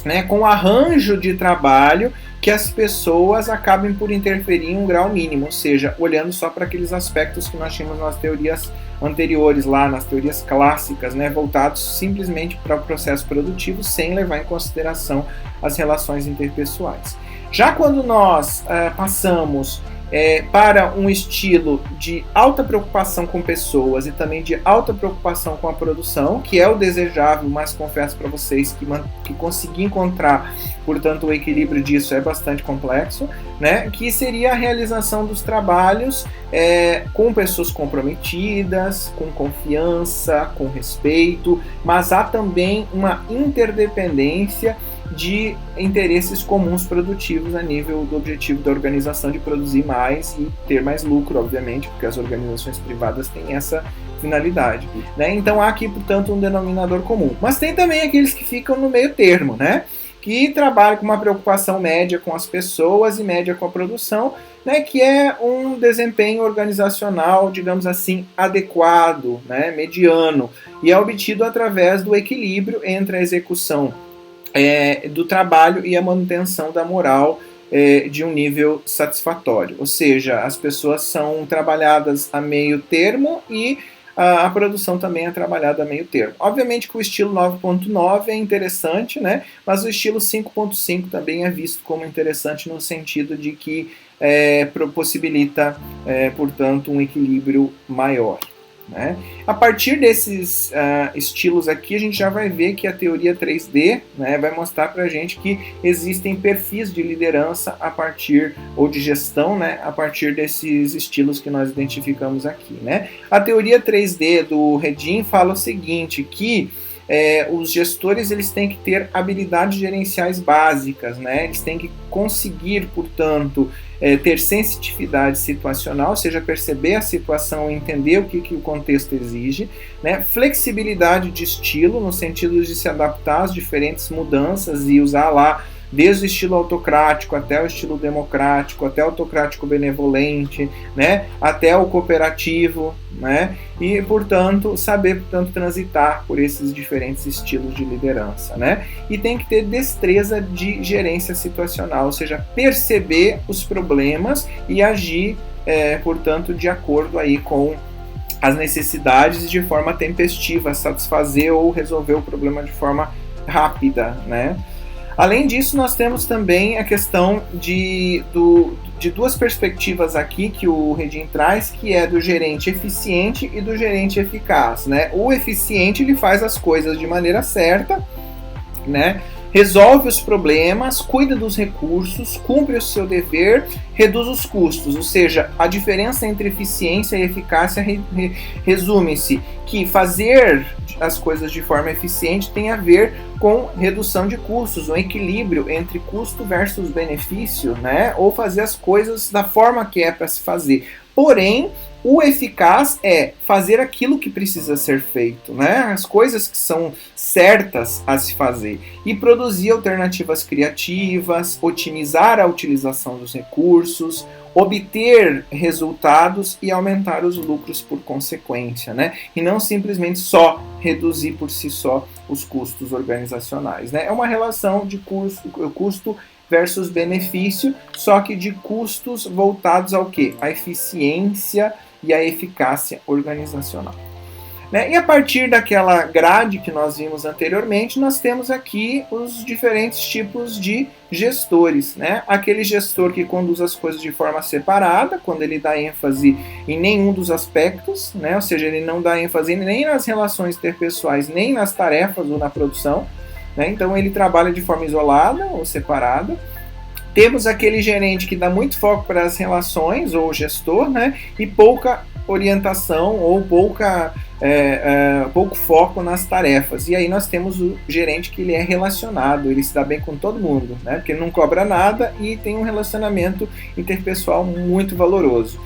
né, com arranjo de trabalho que as pessoas acabem por interferir em um grau mínimo, ou seja, olhando só para aqueles aspectos que nós tínhamos nas teorias anteriores, lá nas teorias clássicas, né, voltados simplesmente para o processo produtivo, sem levar em consideração as relações interpessoais. Já quando nós passamos para um estilo de alta preocupação com pessoas e também de alta preocupação com a produção, que é o desejável, mas confesso para vocês que conseguir encontrar, portanto, o equilíbrio disso é bastante complexo, né? Que seria a realização dos trabalhos com pessoas comprometidas, com confiança, com respeito, mas há também uma interdependência de interesses comuns produtivos a nível do objetivo da organização de produzir mais e ter mais lucro, obviamente, porque as organizações privadas têm essa finalidade, né? Então há aqui, portanto, um denominador comum. Mas tem também aqueles que ficam no meio termo, né? Que trabalham com uma preocupação média com as pessoas e média com a produção, né? Que é um desempenho organizacional, digamos assim, adequado, né? Mediano, e é obtido através do equilíbrio entre a execução do trabalho e a manutenção da moral de um nível satisfatório. Ou seja, as pessoas são trabalhadas a meio termo e a produção também é trabalhada a meio termo. Obviamente que o estilo 9.9 é interessante, né? Mas o estilo 5.5 também é visto como interessante no sentido de que possibilita, portanto, um equilíbrio maior. Né? A partir desses estilos aqui, a gente já vai ver que a teoria 3D, né, vai mostrar para a gente que existem perfis de liderança a partir, ou de gestão, né, a partir desses estilos que nós identificamos aqui. Né? A teoria 3D do Redin fala o seguinte, que os gestores eles têm que ter habilidades gerenciais básicas, né? Eles têm que conseguir, portanto, ter sensitividade situacional, ou seja, perceber a situação e entender o que o contexto exige, né? Flexibilidade de estilo, no sentido de se adaptar às diferentes mudanças e usar lá desde o estilo autocrático até o estilo democrático, até o autocrático benevolente, né, até o cooperativo, né, e, portanto, saber, transitar por esses diferentes estilos de liderança, né, e tem que ter destreza de gerência situacional, ou seja, perceber os problemas e agir, portanto, de acordo aí com as necessidades de forma tempestiva, satisfazer ou resolver o problema de forma rápida, né. Além disso, nós temos também a questão de duas perspectivas aqui que o Redin traz, que é do gerente eficiente e do gerente eficaz, né? O eficiente ele faz as coisas de maneira certa, né? Resolve os problemas, cuida dos recursos, cumpre o seu dever, reduz os custos, ou seja, a diferença entre eficiência e eficácia resume-se que fazer as coisas de forma eficiente tem a ver com redução de custos, um equilíbrio entre custo versus benefício, né? Ou fazer as coisas da forma que é para se fazer. Porém, o eficaz é fazer aquilo que precisa ser feito, né? As coisas que são certas a se fazer e produzir alternativas criativas, otimizar a utilização dos recursos, obter resultados e aumentar os lucros por consequência, né? E não simplesmente só reduzir por si só os custos organizacionais, né? É uma relação de custo versus benefício, só que de custos voltados ao quê? A eficiência e a eficácia organizacional. Né? E a partir daquela grade que nós vimos anteriormente, nós temos aqui os diferentes tipos de gestores. Né? Aquele gestor que conduz as coisas de forma separada, quando ele dá ênfase em nenhum dos aspectos, né? Ou seja, ele não dá ênfase nem nas relações interpessoais, nem nas tarefas ou na produção. Né? Então ele trabalha de forma isolada ou separada. Temos aquele gerente que dá muito foco para as relações, ou gestor, né? E pouca orientação ou pouco foco nas tarefas. E aí nós temos o gerente que ele é relacionado, ele se dá bem com todo mundo, né? Porque ele não cobra nada e tem um relacionamento interpessoal muito valoroso.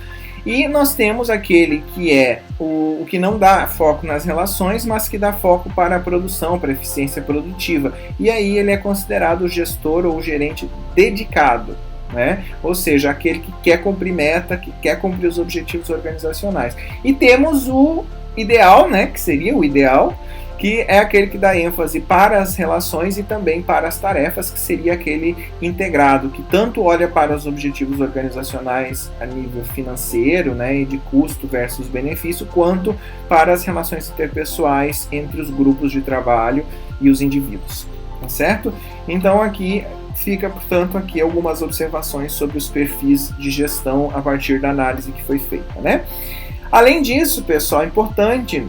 E nós temos aquele que é o que não dá foco nas relações, mas que dá foco para a produção, para a eficiência produtiva. E aí ele é considerado o gestor ou o gerente dedicado, né? Ou seja, aquele que quer cumprir meta, que quer cumprir os objetivos organizacionais. E temos o ideal, né? Que seria o ideal, que é aquele que dá ênfase para as relações e também para as tarefas, que seria aquele integrado, que tanto olha para os objetivos organizacionais a nível financeiro, né, e de custo versus benefício, quanto para as relações interpessoais entre os grupos de trabalho e os indivíduos, tá certo? Então aqui fica, portanto, aqui algumas observações sobre os perfis de gestão a partir da análise que foi feita, né? Além disso, pessoal, é importante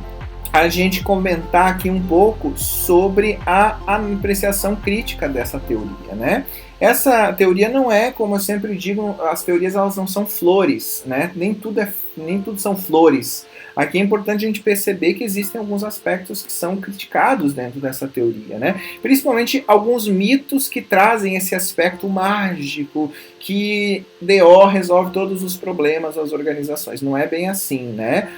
a gente comentar aqui um pouco sobre a apreciação crítica dessa teoria, né? Essa teoria não é, como eu sempre digo, as teorias elas não são flores, né? Nem tudo são flores. Aqui é importante a gente perceber que existem alguns aspectos que são criticados dentro dessa teoria, né? Principalmente alguns mitos que trazem esse aspecto mágico, que DO resolve todos os problemas das organizações. Não é bem assim, né?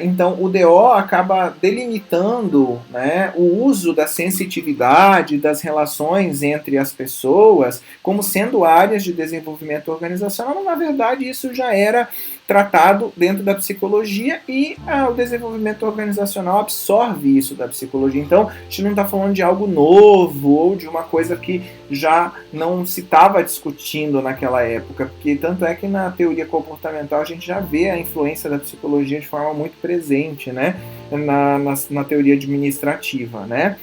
Então, o DO acaba delimitando, né, o uso da sensitividade, das relações entre as pessoas, como sendo áreas de desenvolvimento organizacional, mas, na verdade, isso já era tratado dentro da psicologia e o desenvolvimento organizacional absorve isso da psicologia. Então, a gente não está falando de algo novo ou de uma coisa que já não se estava discutindo naquela época, porque tanto é que na teoria comportamental a gente já vê a influência da psicologia de forma muito presente, né, na teoria administrativa, né?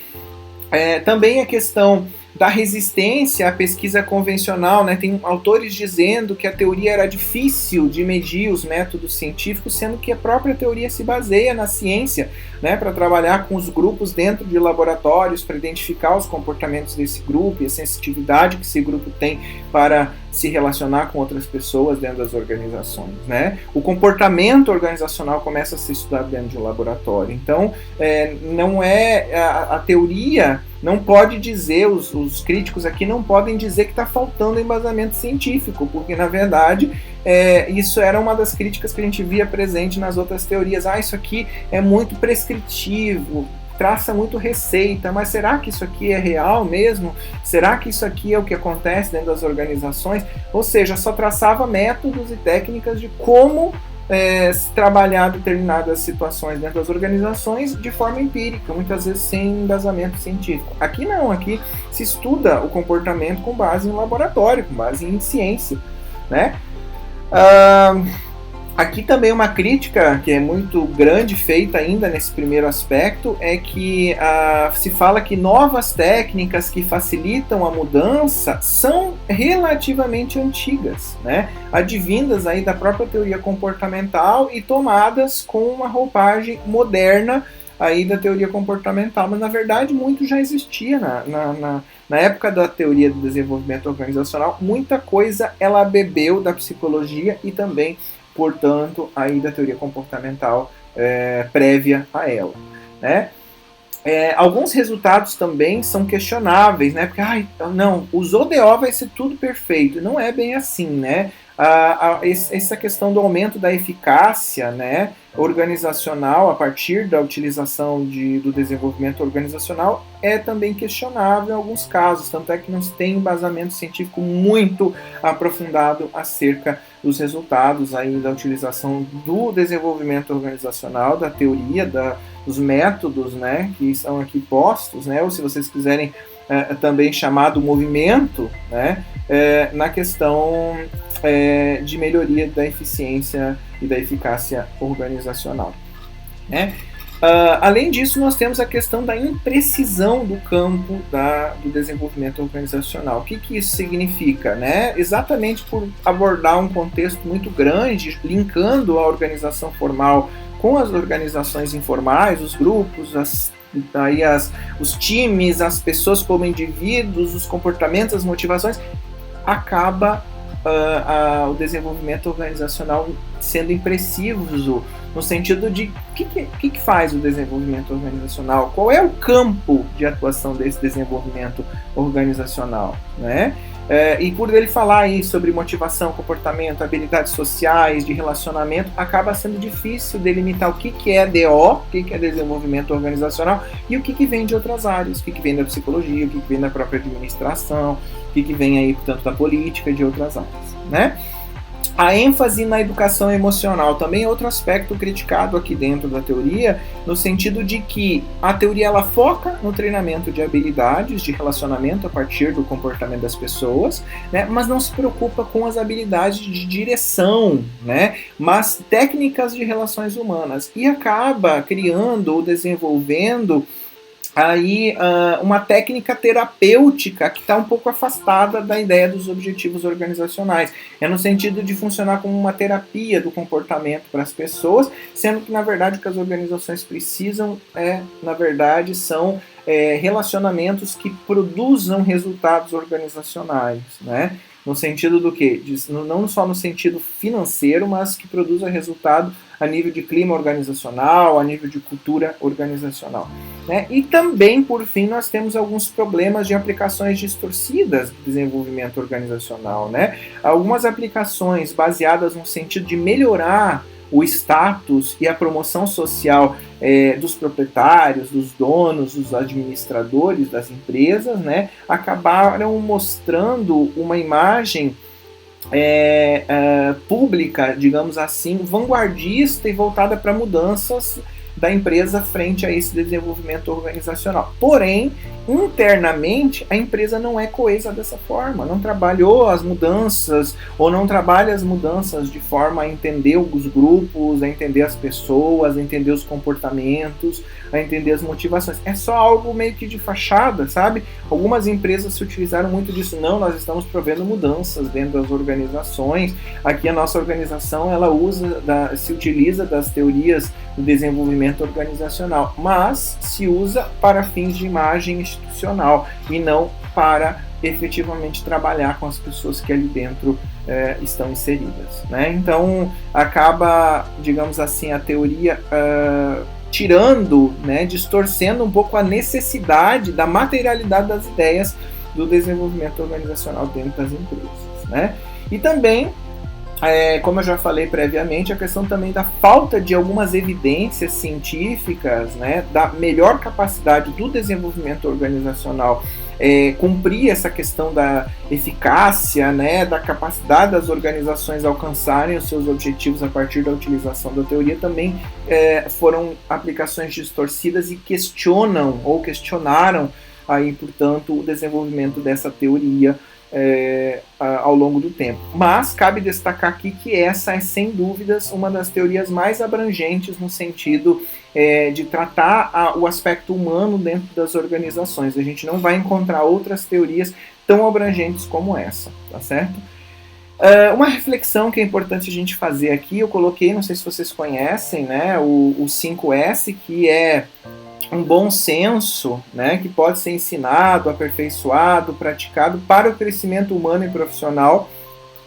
Também a questão da resistência à pesquisa convencional, né? Tem autores dizendo que a teoria era difícil de medir os métodos científicos, sendo que a própria teoria se baseia na ciência, né? Para trabalhar com os grupos dentro de laboratórios, para identificar os comportamentos desse grupo e a sensitividade que esse grupo tem para se relacionar com outras pessoas dentro das organizações, né? O comportamento organizacional começa a ser estudado dentro de um laboratório. Então, não é a teoria não pode dizer, os críticos aqui não podem dizer que está faltando embasamento científico, porque na verdade isso era uma das críticas que a gente via presente nas outras teorias. Isso aqui é muito prescritivo, traça muito receita, mas será que isso aqui é real mesmo? Será que isso aqui é o que acontece dentro das organizações? Ou seja, só traçava métodos e técnicas de como se trabalhar determinadas situações dentro das organizações de forma empírica, muitas vezes sem embasamento científico. Aqui não, aqui se estuda o comportamento com base em laboratório, com base em ciência, né? Aqui também uma crítica que é muito grande feita ainda nesse primeiro aspecto é que se fala que novas técnicas que facilitam a mudança são relativamente antigas, né? Advindas aí da própria teoria comportamental e tomadas com uma roupagem moderna aí da teoria comportamental, mas na verdade muito já existia na época da teoria do desenvolvimento organizacional. Muita coisa ela bebeu da psicologia e também, portanto, aí da teoria comportamental prévia a ela, né? Alguns resultados também são questionáveis, né? Porque, não, usou DO vai ser tudo perfeito. Não é bem assim, né? Essa questão do aumento da eficácia, né, organizacional a partir da utilização do desenvolvimento organizacional é também questionável em alguns casos, tanto é que não se tem embasamento científico muito aprofundado acerca dos resultados aí da utilização do desenvolvimento organizacional, da teoria, dos métodos, né, que são aqui postos, né, ou se vocês quiserem também chamar do movimento, né, na questão de melhoria da eficiência e da eficácia organizacional, né? Além disso, nós temos a questão da imprecisão do campo do desenvolvimento organizacional. O que isso significa, né? Exatamente por abordar um contexto muito grande, linkando a organização formal com as organizações informais, os grupos, os times, as pessoas como indivíduos, os comportamentos, as motivações, acaba o desenvolvimento organizacional sendo impreciso, no sentido de o que faz o desenvolvimento organizacional, qual é o campo de atuação desse desenvolvimento organizacional, né? E por ele falar aí sobre motivação, comportamento, habilidades sociais, de relacionamento, acaba sendo difícil delimitar o que é DO, o que é desenvolvimento organizacional, e o que vem de outras áreas, o que vem da psicologia, o que vem da própria administração, o que vem aí, portanto, da política e de outras áreas, né? A ênfase na educação emocional também é outro aspecto criticado aqui dentro da teoria, no sentido de que a teoria ela foca no treinamento de habilidades de relacionamento a partir do comportamento das pessoas, né, mas não se preocupa com as habilidades de direção, né, mas técnicas de relações humanas, e acaba criando ou desenvolvendo aí uma técnica terapêutica que está um pouco afastada da ideia dos objetivos organizacionais. É no sentido de funcionar como uma terapia do comportamento para as pessoas, sendo que, na verdade, o que as organizações precisam na verdade, são relacionamentos que produzam resultados organizacionais, né? No sentido do quê? Não só no sentido financeiro, mas que produza resultado a nível de clima organizacional, a nível de cultura organizacional. Né? E também, por fim, nós temos alguns problemas de aplicações distorcidas do desenvolvimento organizacional. Né? Algumas aplicações baseadas no sentido de melhorar o status e a promoção social dos proprietários, dos donos, dos administradores das empresas, né, acabaram mostrando uma imagem pública, digamos assim, vanguardista e voltada para mudanças da empresa frente a esse desenvolvimento organizacional. Porém, internamente, a empresa não é coesa dessa forma, não trabalhou as mudanças, ou não trabalha as mudanças de forma a entender os grupos, a entender as pessoas, a entender os comportamentos, a entender as motivações. É só algo meio que de fachada, sabe? Algumas empresas se utilizaram muito disso. Não, nós estamos provendo mudanças dentro das organizações. Aqui a nossa organização, ela se utiliza das teorias do desenvolvimento organizacional, mas se usa para fins de imagem institucional e não para efetivamente trabalhar com as pessoas que ali dentro estão inseridas. Né? Então, acaba, digamos assim, a teoria tirando, né, distorcendo um pouco a necessidade da materialidade das ideias do desenvolvimento organizacional dentro das empresas. Né? E também, como eu já falei previamente, a questão também da falta de algumas evidências científicas, né, da melhor capacidade do desenvolvimento organizacional cumprir essa questão da eficácia, né, da capacidade das organizações alcançarem os seus objetivos a partir da utilização da teoria, também foram aplicações distorcidas e questionaram aí, portanto, o desenvolvimento dessa teoria ao longo do tempo. Mas cabe destacar aqui que essa é, sem dúvidas, uma das teorias mais abrangentes no sentido de tratar o aspecto humano dentro das organizações. A gente não vai encontrar outras teorias tão abrangentes como essa, tá certo? Uma reflexão que é importante a gente fazer aqui, eu coloquei, não sei se vocês conhecem, né, o 5S, que é um bom senso, né, que pode ser ensinado, aperfeiçoado, praticado para o crescimento humano e profissional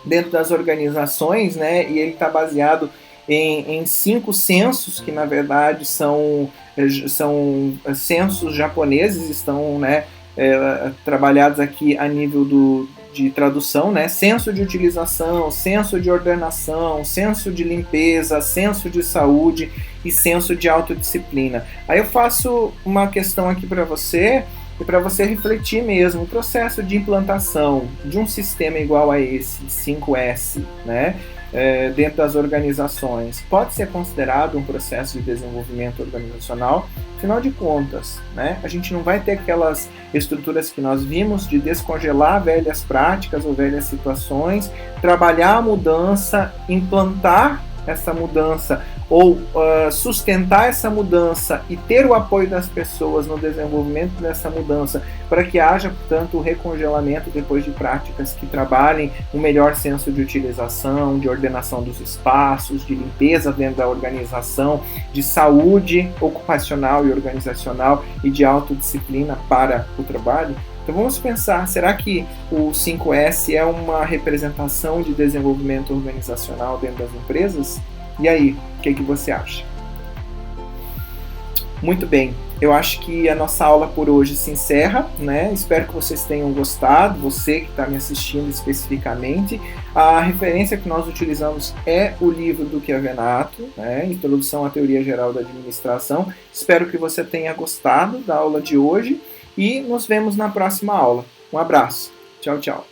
dentro das organizações, né, e ele está baseado em 5 sensos, que na verdade são sensos japoneses, estão, né, trabalhados aqui a nível de tradução, né? Senso de utilização, senso de ordenação, senso de limpeza, senso de saúde e senso de autodisciplina. Aí eu faço uma questão aqui para você, e para você refletir mesmo, o processo de implantação de um sistema igual a esse, 5S, né? Dentro das organizações, pode ser considerado um processo de desenvolvimento organizacional. Afinal de contas, né, a gente não vai ter aquelas estruturas que nós vimos de descongelar velhas práticas ou velhas situações, trabalhar a mudança, implantar essa mudança ou sustentar essa mudança e ter o apoio das pessoas no desenvolvimento dessa mudança para que haja, portanto, o recongelamento depois de práticas que trabalhem um melhor senso de utilização, de ordenação dos espaços, de limpeza dentro da organização, de saúde ocupacional e organizacional e de autodisciplina para o trabalho. Então vamos pensar, será que o 5S é uma representação de desenvolvimento organizacional dentro das empresas? E aí, o que você acha? Muito bem, eu acho que a nossa aula por hoje se encerra, né? Espero que vocês tenham gostado, você que está me assistindo especificamente. A referência que nós utilizamos é o livro do Chiavenato, né? Introdução à Teoria Geral da Administração. Espero que você tenha gostado da aula de hoje e nos vemos na próxima aula. Um abraço. Tchau, tchau.